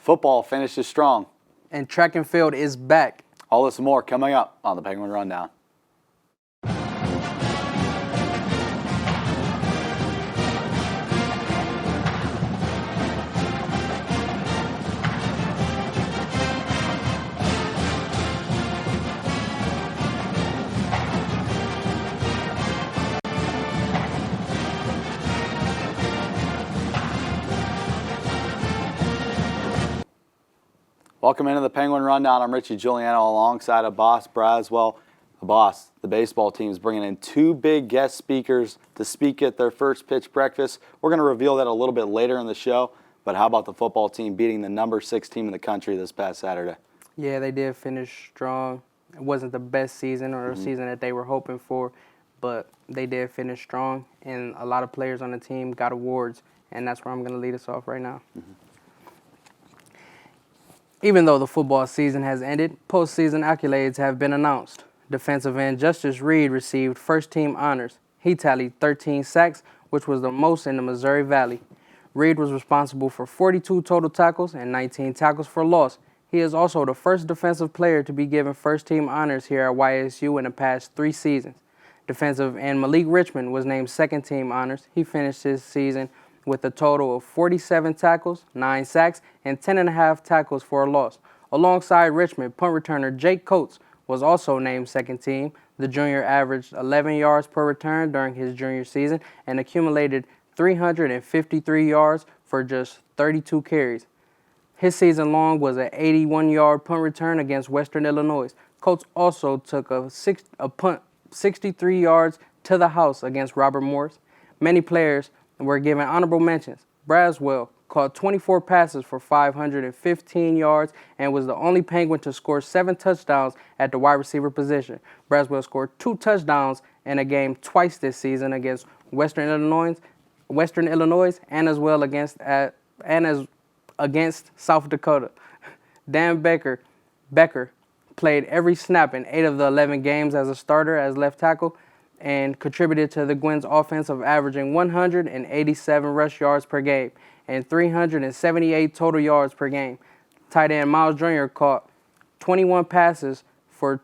Football finishes strong. And track and field is back. All this and more coming up on the Penguin Rundown. Welcome into the Penguin Rundown. I'm Richie Giuliano alongside of Boss Braswell. Boss, the baseball team is bringing in two big guest speakers to speak at their first pitch breakfast. We're going to reveal that a little bit later in the show, but how about the football team beating the number 6 team in the country this past Saturday? Yeah, they did finish strong. It wasn't the best season or the season that they were hoping for, but they did finish strong, and a lot of players on the team got awards, and that's where I'm going to lead us off right now. Even though the football season has ended, postseason accolades have been announced. Defensive end Justice Reed received first-team honors. He tallied 13 sacks, which was the most in the Missouri Valley. Reed was responsible for 42 total tackles and 19 tackles for loss. He is also the first defensive player to be given first-team honors here at YSU in the past 3 seasons. Defensive end Malik Richmond was named second-team honors. He finished his season with a total of 47 tackles, 9 sacks, and 10.5 tackles for a loss. Alongside Richmond, punt returner Jake Coates was also named second team. The junior averaged 11 yards per return during his junior season and accumulated 353 yards for just 32 carries. His season long was an 81-yard punt return against Western Illinois. Coates also took a punt 63 yards to the house against Robert Morris. Many players were given honorable mentions. Braswell caught 24 passes for 515 yards and was the only Penguin to score 7 touchdowns at the wide receiver position. Braswell scored 2 touchdowns in a game twice this season against Western Illinois, and as well against South Dakota. Dan Becker played every snap in 8 of the 11 games as a starter as left tackle, and contributed to the Gwyn's offense of averaging 187 rush yards per game and 378 total yards per game. Tight end Miles Jr. caught 21 passes for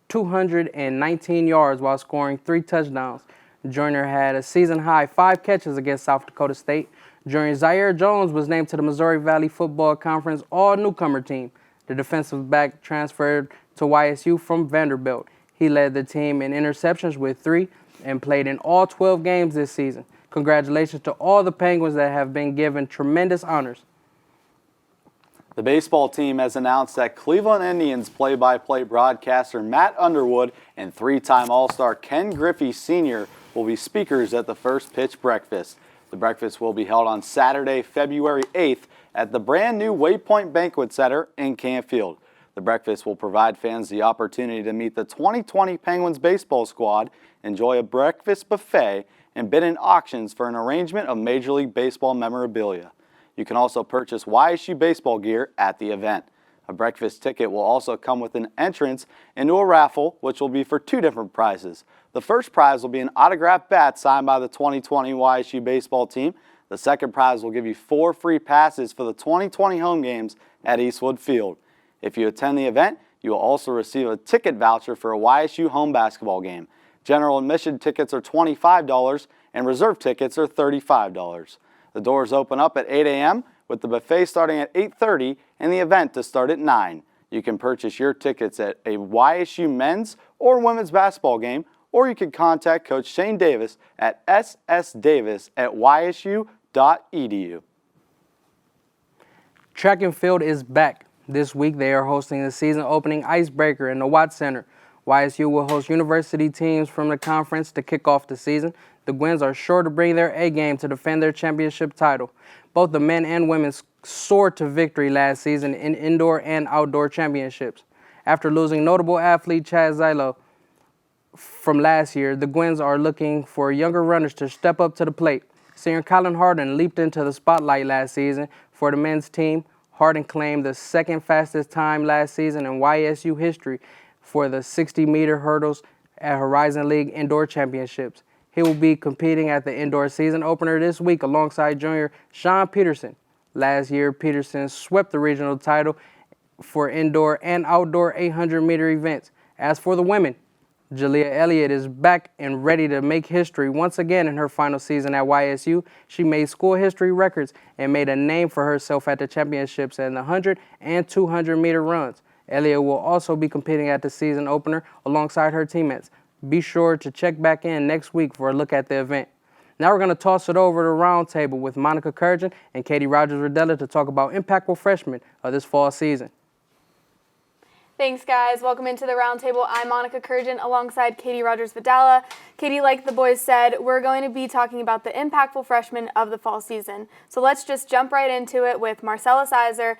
219 yards while scoring 3 touchdowns. Jr. had a season-high 5 catches against South Dakota State. Junior Zaire Jones was named to the Missouri Valley Football Conference All-Newcomer team. The defensive back transferred to YSU from Vanderbilt. He led the team in interceptions with 3 and played in all 12 games this season. Congratulations to all the Penguins that have been given tremendous honors. The baseball team has announced that Cleveland Indians play-by-play broadcaster Matt Underwood and 3-time All-Star Ken Griffey Sr. will be speakers at the first pitch breakfast. The breakfast will be held on Saturday, February 8th at the brand new Waypoint Banquet Center in Campfield. The breakfast will provide fans the opportunity to meet the 2020 Penguins baseball squad, enjoy a breakfast buffet, and bid in auctions for an arrangement of Major League Baseball memorabilia. You can also purchase YSU baseball gear at the event. A breakfast ticket will also come with an entrance into a raffle, which will be for 2 different prizes. The first prize will be an autographed bat signed by the 2020 YSU baseball team. The second prize will give you 4 free passes for the 2020 home games at Eastwood Field. If you attend the event, you will also receive a ticket voucher for a YSU home basketball game. General admission tickets are $25 and reserve tickets are $35. The doors open up at 8 a.m. with the buffet starting at 8:30 and the event to start at 9. You can purchase your tickets at a YSU men's or women's basketball game, or you can contact Coach Shane Davis at ssdavis@ysu.edu. Track and field is back. This week, they are hosting the season-opening icebreaker in the Watt Center. YSU will host university teams from the conference to kick off the season. The Gwins are sure to bring their A-game to defend their championship title. Both the men and women soared to victory last season in indoor and outdoor championships. After losing notable athlete Chad Zilo from last year, the Gwins are looking for younger runners to step up to the plate. Senior Colin Harden leaped into the spotlight last season for the men's team. Harden claimed the second fastest time last season in YSU history for the 60-meter hurdles at Horizon League Indoor Championships. He will be competing at the indoor season opener this week alongside junior Sean Peterson. Last year, Peterson swept the regional title for indoor and outdoor 800-meter events. As for the women, Jalea Elliott is back and ready to make history once again in her final season at YSU. She made school history records and made a name for herself at the championships in the 100 and 200-meter runs. Elliott will also be competing at the season opener alongside her teammates. Be sure to check back in next week for a look at the event. Now we're going to toss it over to Roundtable with Monica Kurjan and Katie Rogers-Rodella to talk about impactful freshmen of this fall season. Thanks, guys. Welcome into the Roundtable. I'm Monica Kurjan alongside Katie Rogers-Vidala. Katie, like the boys said, we're going to be talking about the impactful freshmen of the fall season. So let's just jump right into it with Marcella Sizer,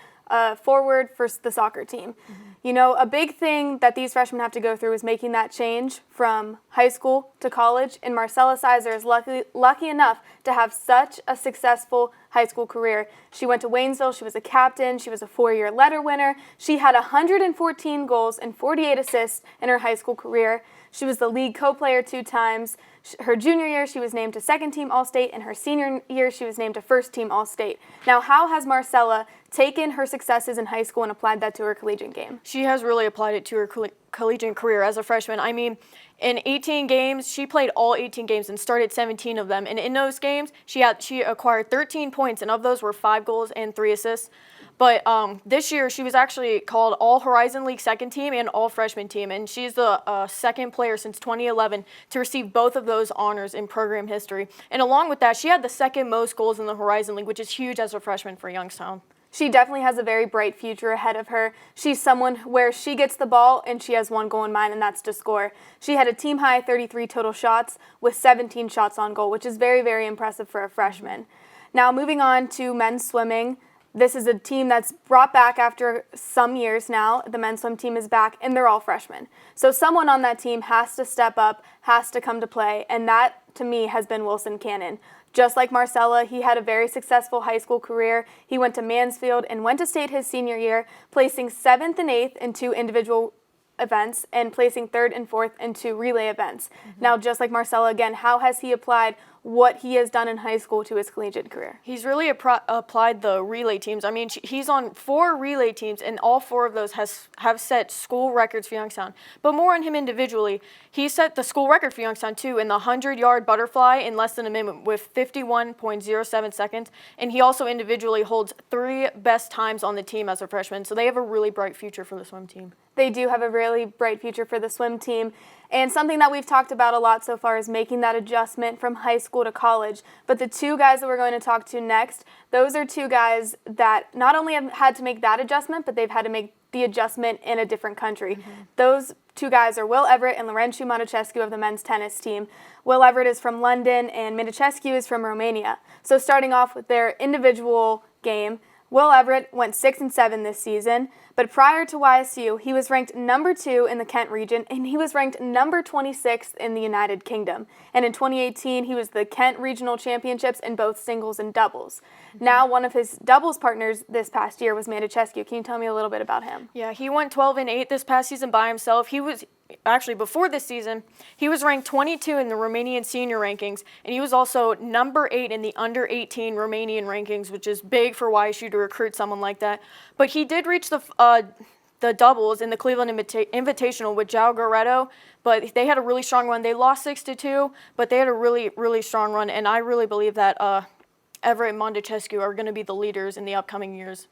forward for the soccer team. You know, a big thing that these freshmen have to go through is making that change from high school to college, and Marcella Sizer is lucky enough to have such a successful high school career. She went to Waynesville, she was a captain, she was a 4-year letter winner, she had 114 goals and 48 assists in her high school career. She was the league co-player 2 times. Her junior year, she was named to second-team All-State, and her senior year, she was named to first-team All-State. Now, how has Marcella taken her successes in high school and applied that to her collegiate game? She has really applied it to her collegiate career as a freshman. I mean, in 18 games, she played all 18 games and started 17 of them. And in those games, she acquired 13 points, and of those were 5 goals and 3 assists. But this year, she was actually called All Horizon League second team and All Freshman team, and she's the second player since 2011 to receive both of those honors in program history. And along with that, she had the second most goals in the Horizon League, which is huge as a freshman for Youngstown. She definitely has a very bright future ahead of her. She's someone where she gets the ball and she has one goal in mind, and that's to score. She had a team-high 33 total shots with 17 shots on goal, which is very, very impressive for a freshman. Now, moving on to men's swimming. This is a team that's brought back after some years now. The men's swim team is back, and they're all freshmen. So someone on that team has to step up, has to come to play, and that, to me, has been Wilson Cannon. Just like Marcella, he had a very successful high school career. He went to Mansfield and went to state his senior year, placing 7th and 8th in 2 individual events and placing 3rd and 4th in 2 relay events. Now, just like Marcella, again, how has he applied what he has done in high school to his collegiate career? He's really applied the relay teams. I mean, he's on 4 relay teams, and all 4 of those have set school records for Youngstown. But more on him individually, he set the school record for Youngstown, too, in the 100-yard butterfly in less than a minute with 51.07 seconds. And he also individually holds 3 best times on the team as a freshman. So they have a really bright future for the swim team. They do have a really bright future for the swim team. And something that we've talked about a lot so far is making that adjustment from high school to college. But the 2 guys that we're going to talk to next, those are 2 guys that not only have had to make that adjustment, but they've had to make the adjustment in a different country. Those 2 guys are Will Everett and Laurențiu Matăcescu of the men's tennis team. Will Everett is from London and Matăcescu is from Romania. So starting off with their individual game, Will Everett went 6-7 this season, but prior to YSU, he was ranked number 2 in the Kent region, and he was ranked number 26th in the United Kingdom. And in 2018, he was the Kent Regional Championships in both singles and doubles. Now, one of his doubles partners this past year was Matăcescu. Can you tell me a little bit about him? Yeah, he went 12-8 this past season by himself. He was actually, before this season, he was ranked 22 in the Romanian senior rankings, and he was also number 8 in the under 18 Romanian rankings, which is big for YSU to recruit someone like that. But he did reach the doubles in the Cleveland Invitational with João Goreto, but they had a really strong run. They lost 6-2, but they had a really, really strong run, and I really believe that Everett and Matăcescu are going to be the leaders in the upcoming years.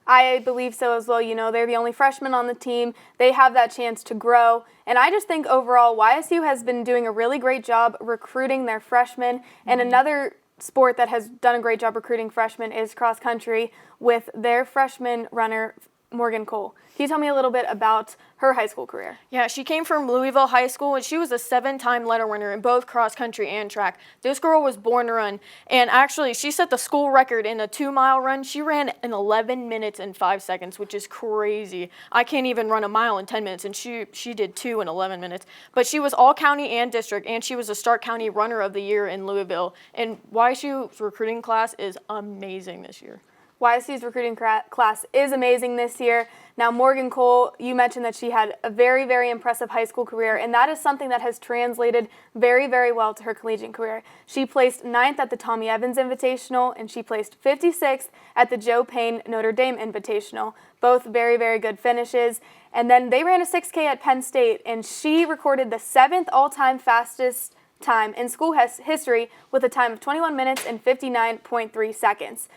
I believe so as well. You know, they're the only freshmen on the team. They have that chance to grow. And I just think overall, YSU has been doing a really great job recruiting their freshmen. And another sport that has done a great job recruiting freshmen is cross country with their freshman runner, Morgan Cole. Can you tell me a little bit about her high school career? Yeah, she came from Louisville High School, and she was a 7-time letter winner in both cross country and track. This girl was born to run, and actually she set the school record in a 2-mile run. She ran in 11 minutes and 5 seconds, which is crazy. I can't even run a mile in 10 minutes, and she did 2 in 11 minutes. But she was all county and district, and she was a Stark County Runner of the Year in Louisville. And YSU's recruiting class is amazing this year. YSU's recruiting class is amazing this year. Now, Morgan Cole, you mentioned that she had a very, very impressive high school career, and that is something that has translated very, very well to her collegiate career. She placed 9th at the Tommy Evans Invitational, and she placed 56th at the Joe Payne Notre Dame Invitational. Both very, very good finishes. And then they ran a 6K at Penn State, and she recorded the 7th all-time fastest time in school history with a time of 21 minutes and 59.3 seconds.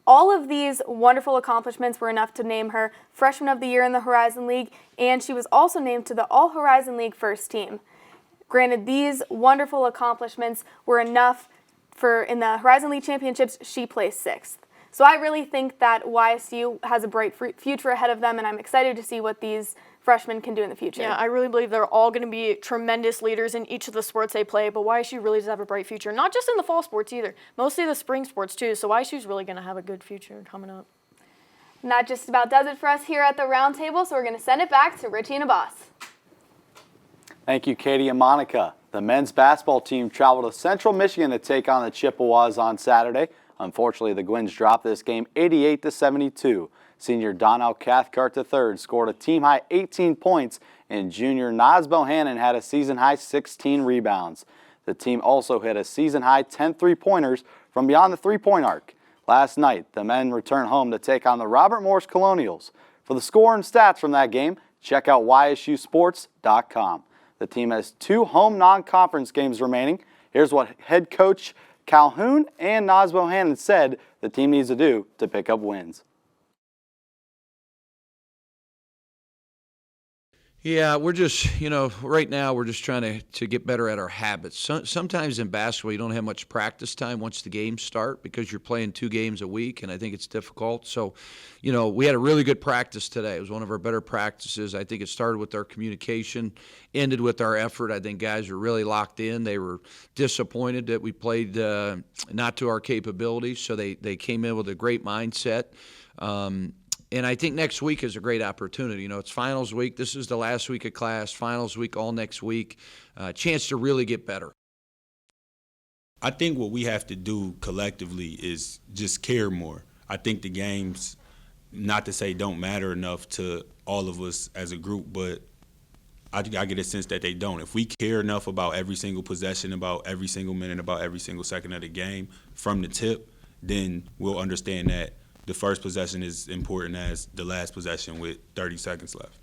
All of these wonderful accomplishments were enough to name her Freshman of the Year in the Horizon League, and she was also named to the All-Horizon League first team. Granted, these wonderful accomplishments were enough for, in the Horizon League Championships, she placed 6th. So I really think that YSU has a bright future ahead of them, and I'm excited to see what these freshmen can do in the future. Yeah, I really believe they're all going to be tremendous leaders in each of the sports they play, but YSU really does have a bright future, not just in the fall sports either, mostly the spring sports too, so YSU's really going to have a good future coming up. And that just about does it for us here at the Roundtable, so we're going to send it back to Richie and Abbas. Thank you, Katie and Monica. The men's basketball team traveled to Central Michigan to take on the Chippewas on Saturday. Unfortunately, the Gwins dropped this game 88-72. Senior Donnell Cathcart III scored a team-high 18 points, and junior Naz Bohannon had a season-high 16 rebounds. The team also hit a season-high 10 three-pointers from beyond the three-point arc. Last night, the men returned home to take on the Robert Morris Colonials. For the score and stats from that game, check out YSUSports.com. The team has 2 home non-conference games remaining. Here's what head coach Calhoun and Naz Bohannon said the team needs to do to pick up wins. Yeah, we're just, right now we're just trying to get better at our habits. Sometimes in basketball you don't have much practice time once the games start because you're playing 2 games a week, and I think it's difficult. So, we had a really good practice today. It was one of our better practices. I think it started with our communication, ended with our effort. I think guys were really locked in. They were disappointed that we played not to our capabilities, so they came in with a great mindset. And I think next week is a great opportunity. It's finals week. This is the last week of class. Finals week all next week. Chance to really get better. I think what we have to do collectively is just care more. I think the games, not to say don't matter enough to all of us as a group, but I get a sense that they don't. If we care enough about every single possession, about every single minute, about every single second of the game from the tip, then we'll understand that the first possession is important as the last possession with 30 seconds left.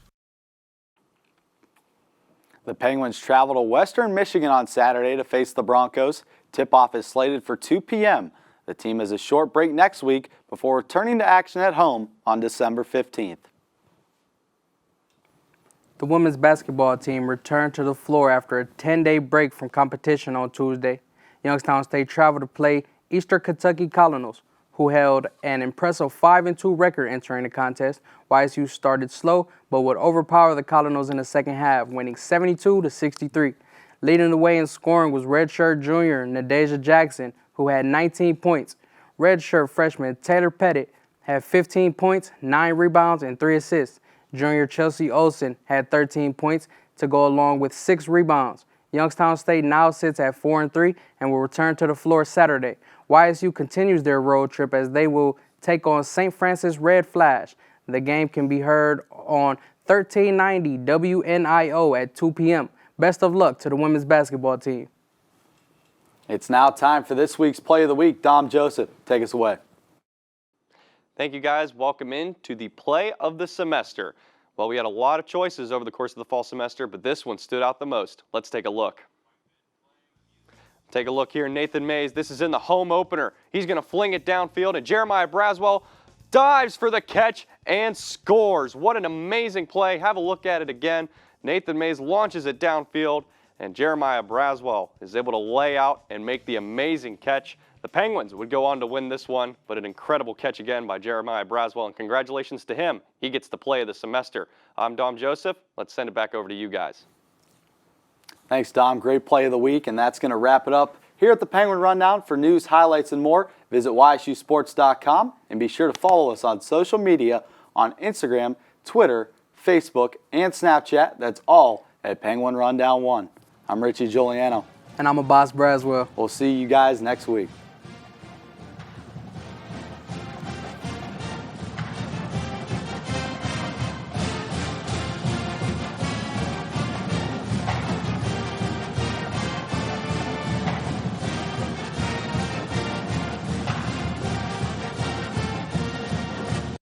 The Penguins travel to Western Michigan on Saturday to face the Broncos. Tip-off is slated for 2 p.m. The team has a short break next week before returning to action at home on December 15th. The women's basketball team returned to the floor after a 10-day break from competition on Tuesday. Youngstown State traveled to play Eastern Kentucky Colonels, who held an impressive 5-2 record entering the contest. YSU started slow, but would overpower the Colonels in the second half, winning 72-63. Leading the way in scoring was redshirt junior Nadeja Jackson, who had 19 points. Redshirt freshman Taylor Pettit had 15 points, 9 rebounds, and 3 assists. Junior Chelsea Olsen had 13 points to go along with 6 rebounds. Youngstown State now sits at 4-3 and will return to the floor Saturday. YSU continues their road trip as they will take on St. Francis Red Flash. The game can be heard on 1390 WNIO at 2 p.m. Best of luck to the women's basketball team. It's now time for this week's Play of the Week. Dom Joseph, take us away. Thank you, guys. Welcome in to the Play of the Semester. Well, we had a lot of choices over the course of the fall semester, but this one stood out the most. Let's take a look. Take a look here, Nathan Mays. This is in the home opener. He's going to fling it downfield, and Jeremiah Braswell dives for the catch and scores. What an amazing play. Have a look at it again. Nathan Mays launches it downfield, and Jeremiah Braswell is able to lay out and make the amazing catch. The Penguins would go on to win this one, but an incredible catch again by Jeremiah Braswell, and congratulations to him. He gets the play of the semester. I'm Dom Joseph. Let's send it back over to you guys. Thanks, Dom. Great play of the week, and that's going to wrap it up here at the Penguin Rundown. For news, highlights, and more, visit YSUSports.com, and be sure to follow us on social media on Instagram, Twitter, Facebook, and Snapchat. That's all at Penguin Rundown 1. I'm Richie Giuliano. And I'm Abbas Braswell. We'll see you guys next week.